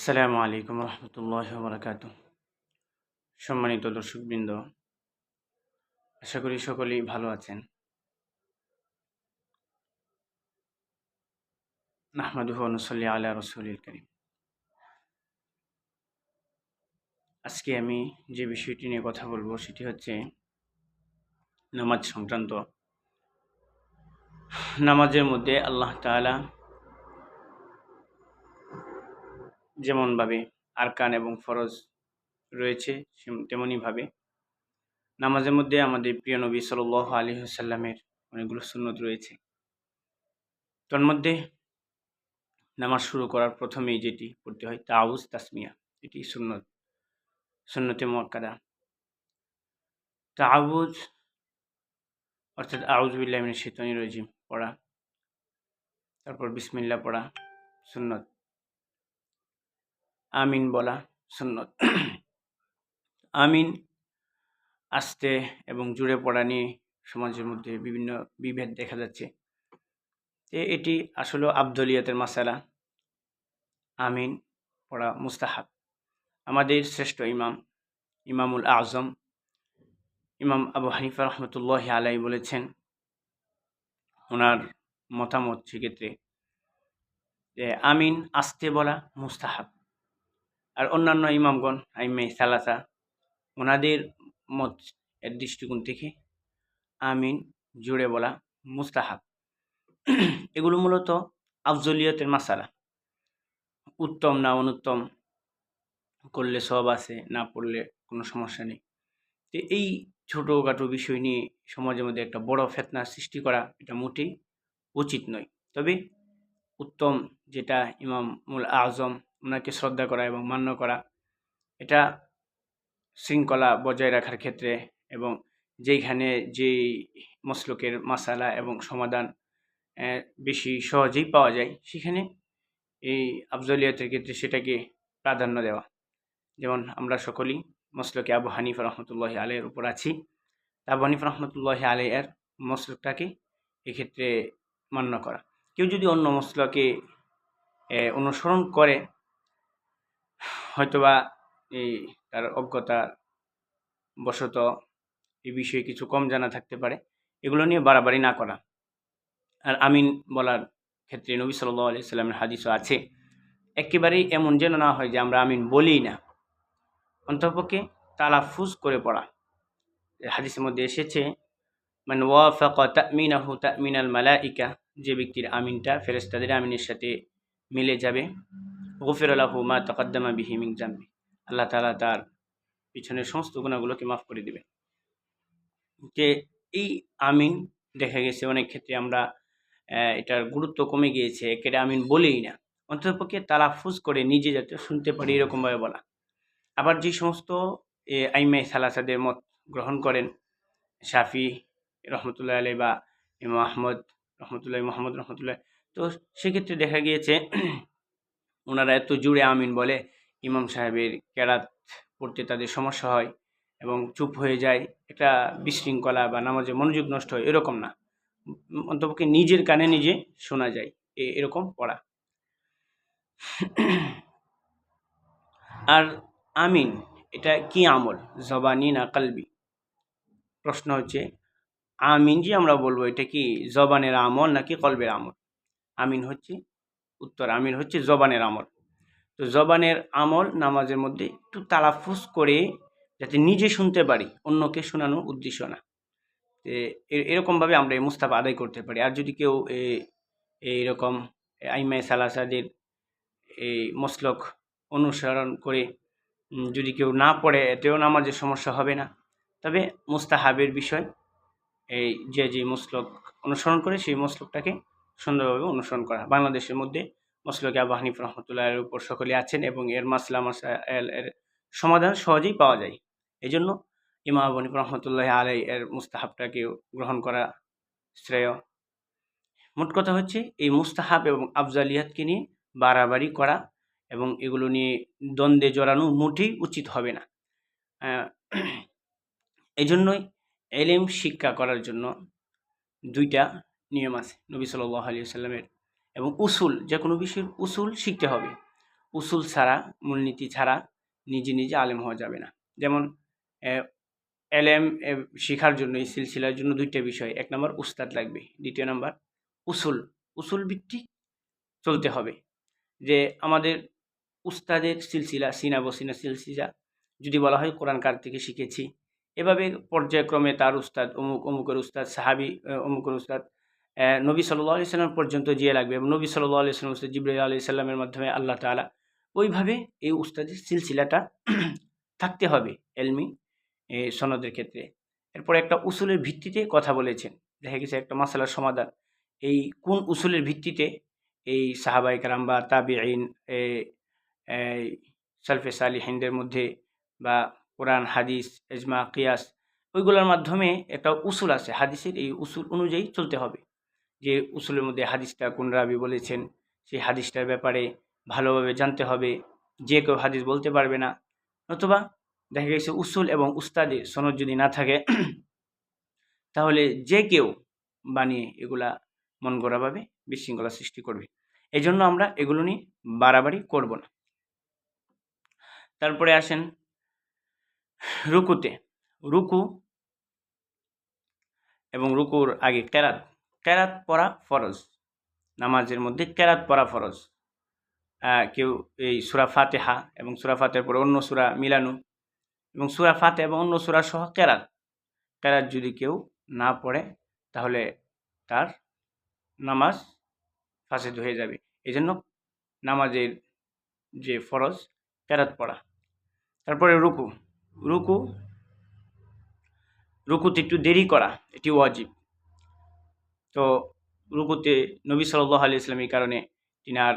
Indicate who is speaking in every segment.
Speaker 1: আসসালামু আলাইকুম রহমতুল্লাহি ওয়া বারাকাতুহু। সম্মানিত দর্শকবৃন্দ, আশা করি সকলেই ভালো আছেন। নাহমাদুহু ওয়া নুসাল্লি আলা রাসূলিল কারীম। আজকে আমি যে বিষয়টি নিয়ে কথা বলবো সেটি হচ্ছে নামাজ সংক্রান্ত। নামাজের মধ্যে আল্লাহ তাআলা যেমনভাবে আরকান এবং ফরজ রয়েছে তেমনিভাবে নামাজের মধ্যে আমাদের প্রিয় নবী সাল্লাল্লাহু আলাইহি ওয়াসাল্লামের অনেকগুলো সুন্নত রয়েছে। তন্মধ্যে নামাজ শুরু করার প্রথমেই যেটি পড়তে হয় তাউজ তাসমিয়া, এটি সুন্নতে মুআক্কাদা। তাআউযুজ অর্থাৎ আউযু বিল্লাহি মিনাশ শাইতানির রাজিম পড়া, তারপর বিসমিল্লাহ পড়া সুন্নত, আমিন বলা সুন্নত। আমিন আস্তে এবং জুড়ে পড়া নিয়ে সমাজের মধ্যে বিভিন্ন বিভেদ দেখা যাচ্ছে। এটি আসলে আফদলিয়াতের মাসালা। আমিন পড়া মুস্তাহাব। আমাদের শ্রেষ্ঠ ইমামুল আজম ইমাম আবু হানিফা রহমতুল্লাহি আলাইহি বলেছেন, ওনার মতামত সেক্ষেত্রে যে আমিন আস্তে বলা মুস্তাহাব। আর অন্যান্য ইমামগণ আইম্মায়ে সালাসা ওনাদের মত এর দৃষ্টিকোণ থেকে আমিন জুড়ে বলা মুস্তাহাব। এগুলো মূলত আফজলিয়তের মাসালা। উত্তম না অনুত্তম, করলে সওয়াব আছে, না পড়লে কোনো সমস্যা নেই। তো এই ছোটোখাটো বিষয় নিয়ে সমাজের মধ্যে একটা বড় ফিতনা সৃষ্টি করা এটা মোটেই উচিত নয়। তবে উত্তম যেটা ইমামুল আজম ওনাকে শ্রদ্ধা করা এবং মান্য করা, এটা শৃঙ্খলা বজায় রাখার ক্ষেত্রে এবং যেইখানে যেই মসলকের মাসালা এবং সমাধান বেশি সহজেই পাওয়া যায় সেখানে এই আফজলিয়াতের ক্ষেত্রে সেটাকে প্রাধান্য দেওয়া। যেমন আমরা সকলেই মসলকে আবু হানিফা রহমতুল্লাহি আলাইহির উপর আছি। আবু হানিফা রহমতুল্লাহি আলাইহির মসলকটাকে এক্ষেত্রে মান্য করা। কেউ যদি অন্য মসলকে অনুসরণ করে, হয়তোবা এই তার অজ্ঞতা বশত এই বিষয়ে কিছু কম জানা থাকতে পারে, এগুলো নিয়ে বাড়াবাড়ি না করা। আর আমিন বলার ক্ষেত্রে নবী সাল্লাল্লাহু আলাইহি সাল্লামের হাদিসও আছে, একেবারেই এমন যেন না হয় যে আমরা আমিন বলি না, অন্ততপক্ষে তালাফুজ করে পড়া। হাদিসের মধ্যে এসেছে, মান ওয়াফাকা তামিনাহু তামিনাল মালাইকা, যে ব্যক্তির আমিনটা ফেরেশতাদের আমিনের সাথে মিলে যাবে, গুফিরা লাহু মা তাকাদ্দামা বিহি মিন যামবি, আল্লাহ তাআলা তার পিছনের সমস্ত গুনাহগুলোকে মাফ করে দিবেন। যে এই আমিন দেখা গেছে অনেক ক্ষেত্রে আমরা এটার গুরুত্ব কমে গিয়েছে, একেবারে আমিন বলেই না, অন্ততপক্ষে তালাফুজ করে নিজে যাতে শুনতে পারি এরকমভাবে বলা। আবার যে সমস্ত আইম্মায়ে সালাসাদের মত গ্রহণ করেন, শাফি রহমতুল্লাহ আলাইহি বা ইমাম আহমদ রহমতুল্লাহ, মোহাম্মদ রহমতুল্লাহ, তো সেক্ষেত্রে দেখা গিয়েছে ওনারা এত জুড়ে আমিন বলে ইমাম সাহেবের কেরাত পড়তে তাদের সমস্যা হয় এবং চুপ হয়ে যায়, একটা বিশৃঙ্খলা বা নামাজে মনোযোগ নষ্ট হয়, এরকম না, অন্তপক্ষে নিজের কানে নিজে শোনা যায় এরকম পড়া। আর আমিন এটা কি আমল, জবানি না কলবি? প্রশ্ন হচ্ছে আমিন যে আমরা বলবো এটা কি জবানের আমল নাকি কলবের আমল? আমিন হচ্ছে উত্তর, আমিন হচ্ছে জবানের আমল। তো জবানের আমল নামাজের মধ্যে একটু তালাফুজ করে যাতে নিজে শুনতে পারি, অন্যকে শোনানোর উদ্দেশ্য না, এরকমভাবে আমরা এই মুস্তাহাব আদায় করতে পারি। আর যদি কেউ এইরকম আইম্মায়ে সালাসাদের এই মসলক অনুসরণ করে যদি কেউ না পড়ে, এতেও নামাজের সমস্যা হবে না। তবে মুস্তাহাবের বিষয় এই যে মসলক অনুসরণ করে সেই মসলকটাকে সুন্দরভাবে অনুসরণ করা। বাংলাদেশের মধ্যে মসলকে আবু হানিফা রহমতুল্লাহের উপর সকলে আছেন এবং এর মাসলা মাসাইল এর সমাধান সহজেই পাওয়া যায়। এই জন্য ইমাম আবু হানিফা রহমতুল্লাহ আলাইহি এর মুস্তাহাবটাকে গ্রহণ করা শ্রেয়। মোট কথা হচ্ছে এই মুস্তাহাব এবং আফজালিয়াতকে নিয়ে বাড়াবাড়ি করা এবং এগুলো নিয়ে দ্বন্দ্বে জড়ানো মোটেই উচিত হবে না। এই জন্যই এলেম শিক্ষা করার জন্য দুইটা নিয়ম আছে নবী সাল্লাল্লাহু আলাইহি ওয়াসাল্লামের, এবং উসুল, যে কোনো বিষয়ের উসুল শিখতে হবে। উসুল ছাড়া, মূলনীতি ছাড়া নিজে নিজে আলেম হওয়া যাবে না। যেমন এলেম শেখার জন্য, এই সিলসিলার জন্য দুইটা বিষয়, এক নম্বর উস্তাদ লাগবে, দ্বিতীয় নম্বর উসুল ভিত্তিক চলতে হবে। যে আমাদের উস্তাদের সিলসিলা, সিনা বসিনা সিলসিলা যদি বলা হয় কোরআন কার থেকে শিখেছি, এভাবে পর্যায়ক্রমে তার উস্তাদ অমুকের উস্তাদ, সাহাবি অমুকের উস্তাদ, নবী সাল্লাল্লাহু আলাইহি সাল্লাম পর্যন্ত গিয়ে লাগবে, এবং নবী সাল্লাল্লাহু আলাইহি সাল্লাম উস্তাদ জিবরাইল আলাইহিস সালামের মাধ্যমে আল্লাহ তাআলা, ওইভাবে এই উস্তাদের সিলসিলাটা থাকতে হবে এলমি সনদের ক্ষেত্রে। এরপরে একটা উসুলের ভিত্তিতে কথা বলেছেন, দেখা গেছে একটা মাসালার সমাধান, এই কোন উসুলের ভিত্তিতে এই সাহাবায়ে কেরাম বা তাবিঈন, সালফে সালিহিনদের মধ্যে, বা কোরআন হাদিস ইজমা কিয়াস, ওইগুলোর মাধ্যমে একটা উসুল আছে হাদিসের, এই উসুল অনুযায়ী চলতে হবে। যে উসুলের মধ্যে হাদিসটা কোন রাবি বলেছেন, সেই হাদিসটার ব্যাপারে ভালোভাবে জানতে হবে। যে কেউ হাদিস বলতে পারবে না। নতুবা দেখা গেছে উসুল এবং উস্তাদে সনদ যদি না থাকে তাহলে যে কেউ বানিয়ে এগুলা মন গড়াভাবে বিশৃঙ্খলা সৃষ্টি করবে। এই জন্য আমরা এগুলো নিয়ে বাড়াবাড়ি করব না। তারপরে আসেন রুকুতে। রুকু এবং রুকুর আগে কেরাত পড়া ফরজ। নামাজের মধ্যে কেরাত পড়া ফরজ। কেউ এই সূরা ফাতিহা এবং সূরা ফাতিহার পরে অন্য সূরা মিলানো, এবং সূরা ফাতিহা এবং অন্য সূরা সহ কেরাত যদি কেউ না পড়ে তাহলে তার নামাজ ফাসেদ হয়ে যাবে। এজন্য নামাজের যে ফরজ কেরাত পড়া। তারপরে রুকুতে একটু দেরি করা, এটি ওয়াজিব। তো রুকুতে নবী সাল্লাল্লাহু আলাইহি ওয়াসাল্লাম এই কারণে তিনার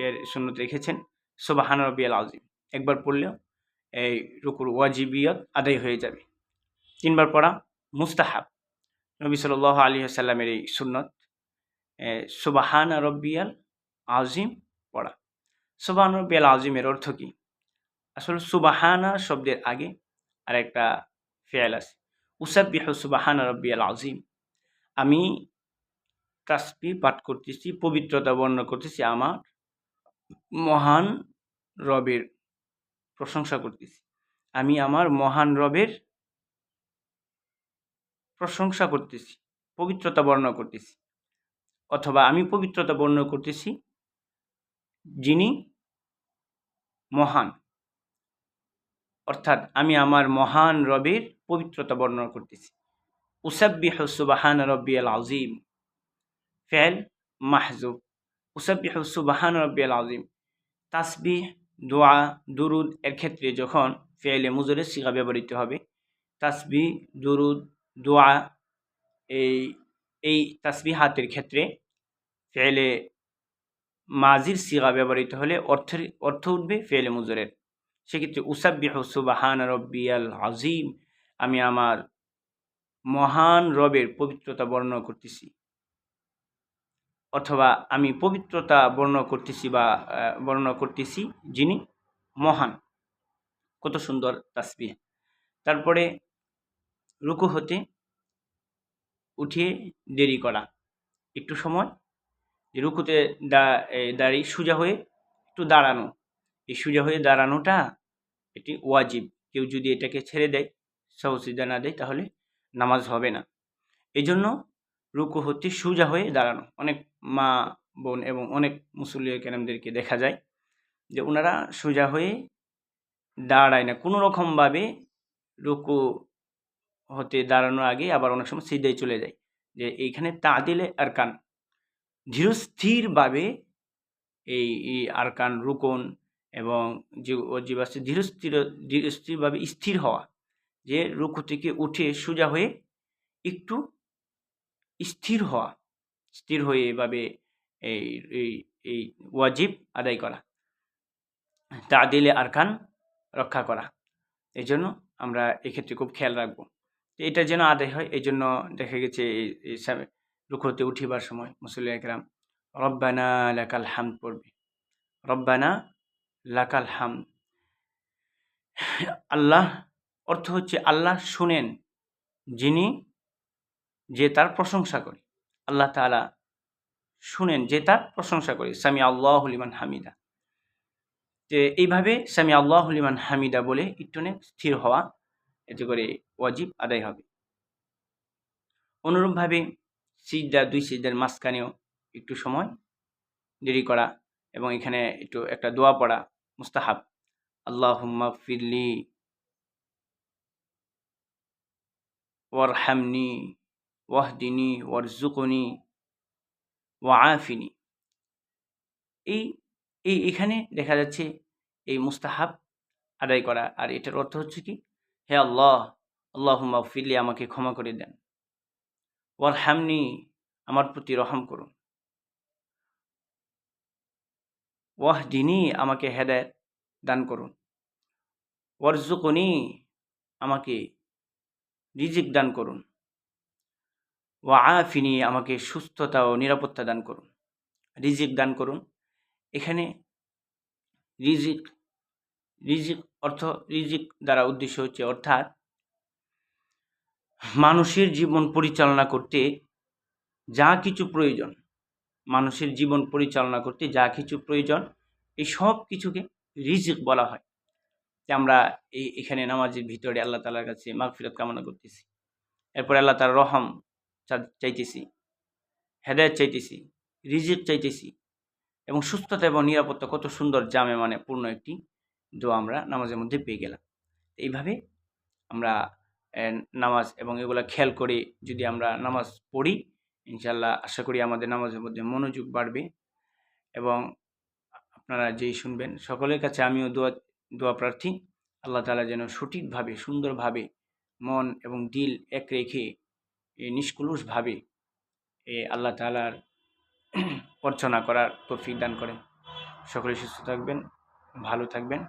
Speaker 1: এর সুন্নত রেখেছেন সুবহান রাব্বিয়াল আযীম, একবার পড়লেও এই রুকুর ওয়াজিবিয়ত আদায় হয়ে যাবে। 3 বার পড়া মুস্তাহাব। নবী সাল্লাল্লাহু আলাইহি ওয়াসাল্লামের এই সুন্নত সুবহান রাব্বিয়াল আযীম পড়া। সুবহান রাব্বিয়াল আযীমের অর্থ কি? আসলে সুবহানা শব্দের আগে আরেকটা ফি'ল আছে, উসাব্বিহু সুবহান রাব্বিয়াল আযীম। আমি তাসবিহ পাঠ করতেছি, পবিত্রতা বর্ণনা করতেছি, আমার মহান রবের প্রশংসা করতেছি। আমি আমার মহান রবের প্রশংসা করতেছি, পবিত্রতা বর্ণনা করতেছি। অথবা আমি পবিত্রতা বর্ণনা করতেছি যিনি মহান, অর্থাৎ আমি আমার মহান রবের পবিত্রতা বর্ণনা করতেছি। উসাব্বিহু সুবহান রাব্বিয়াল আযীম, ফি'ল মাহযুব। উসাব্বিহু সুবহান রাব্বিয়াল আযীম। তাসবিহ, দোয়া, দুরুদ এর ক্ষেত্রে যখন ফি'লে মুযারের সিগা ব্যবহৃত হবে, তাসবিহ, দুরুদ, দোয়া, এই তাসবিহাতের ক্ষেত্রে ফি'লে মাজির সিগা ব্যবহৃত হলে অর্থ উঠবে ফি'লে মুযারের। সেক্ষেত্রে উসাব্বিহু সুবহান রাব্বিয়াল আযীম, আমি আমার মহান রবের পবিত্রতা বর্ণনা করতেছি, অথবা আমি পবিত্রতা বর্ণনা করতেছি যিনি মহান। কত সুন্দর তাসবিহ। তারপরে রুকু হতে উঠিয়ে দেরি করা, একটু সময় রুকুতে দাঁড়িয়ে সোজা হয়ে একটু দাঁড়ানো, এই সোজা হয়ে দাঁড়ানোটা এটি ওয়াজিব। কেউ যদি এটাকে ছেড়ে দেয়, সাজদা না দেয়, তাহলে নামাজ হবে না। এই জন্য রুকু হতে সোজা হয়ে দাঁড়ানো। অনেক মা বোন এবং অনেক মুসল্লি কেরামদেরকে দেখা যায় যে ওনারা সোজা হয়ে দাঁড়ায় না, কোনো রকমভাবে রুকু হতে দাঁড়ানোর আগে আবার অনেক সময় সিজদায় চলে যায়। যে এইখানে তাদিলে আরকান, ধীরস্থিরভাবে এই আরকান, রুকন এবং যে ওয়াজিব আছে, ধীরস্থিরভাবে স্থির হওয়া, যে রুকু থেকে উঠে সোজা হয়ে একটু স্থির হওয়া, স্থির হয়ে এভাবে এই এই ওয়াজিব আদায় করা, তাদিলে আরকান রক্ষা করা। এই জন্য আমরা এক্ষেত্রে খুব খেয়াল রাখবো এটা যেন আদায় হয়। এই জন্য দেখা গেছে রুকুতে উঠিবার সময় মুসল্লি একরাম রব্বানা লাকাল হামদ পড়বে। রব্বানা লাকাল হামদ, আল্লাহ অর্থ হচ্ছে আল্লাহ শুনেন যে তার প্রশংসা করে। আল্লাহ তাআলা শুনেন যে তার প্রশংসা করে। সামি আল্লাহু লিমান হামিদা, যে এইভাবে সামি আল্লাহু লিমান হামিদা বলে একটুনে স্থির হওয়া, এতে করে ওয়াজিব আদায় হবে। অনুরূপভাবে সিজদা, দুই সিজদার মাঝখানেও একটু সময় দেরি করা এবং এখানে একটু একটা দোয়া পড়া মুস্তাহাব। আল্লাহুম্মা ফিরলি ওয়ারহামনি ওয়াহদিনি ওয়ারজুকনি ওয়াআফিনি। এই এখানে দেখা যাচ্ছে এই মুস্তাহাব আদায় করা, আর এটার অর্থ হচ্ছে কি, হে আল্লাহ, আল্লাহুম্মা ফিরলি, আমাকে ক্ষমা করে দেন, ওয়ারহামনি, আমার প্রতি রহম করুন, ওয়াহদিনি, আমাকে হেদায়েত দান করুন, ওয়ারজুকনি, আমাকে রিজিক দান করুন, ওয়াআফিনি, আমাকে সুস্থতা ও নিরাপত্তা দান করুন। রিজিক দান করুন, এখানে রিজিক রিজিক অর্থ, রিজিক দ্বারা উদ্দেশ্য হচ্ছে, অর্থাৎ মানুষের জীবন পরিচালনা করতে যা কিছু প্রয়োজন, মানুষের জীবন পরিচালনা করতে যা কিছু প্রয়োজন, এই সব কিছুকে রিজিক বলা হয়। যে আমরা এখানে নামাজের ভিতরে আল্লাহ তাআলার কাছে মাগফিরাত কামনা করতেছি, এরপরে আল্লাহ তাআলার রহম চাইতেছি, হেদায়েত চাইতেছি, রিজিক চাইতেছি, এবং সুস্থতা এবং নিরাপত্তা, কত সুন্দর জামে মানে পূর্ণ একটি দোয়া আমরা নামাজের মধ্যে পেয়ে গেলাম। এইভাবে আমরা নামাজ এবং এগুলা খেয়াল করে যদি আমরা নামাজ পড়ি, ইনশাআল্লাহ আশা করি আমাদের নামাজের মধ্যে মনোযোগ বাড়বে। এবং আপনারা যেই শুনবেন, সকলের কাছে আমিও দোয়া প্রার্থী, আল্লাহ তাআলা যেন সঠিকভাবে, সুন্দরভাবে মন এবং দিল এক রেখে নিষ্কলুষভাবে আল্লাহ তাআলার অর্চনা করার তৌফিক দান করেন। সকলে সুস্থ থাকবেন, ভালো থাকবেন।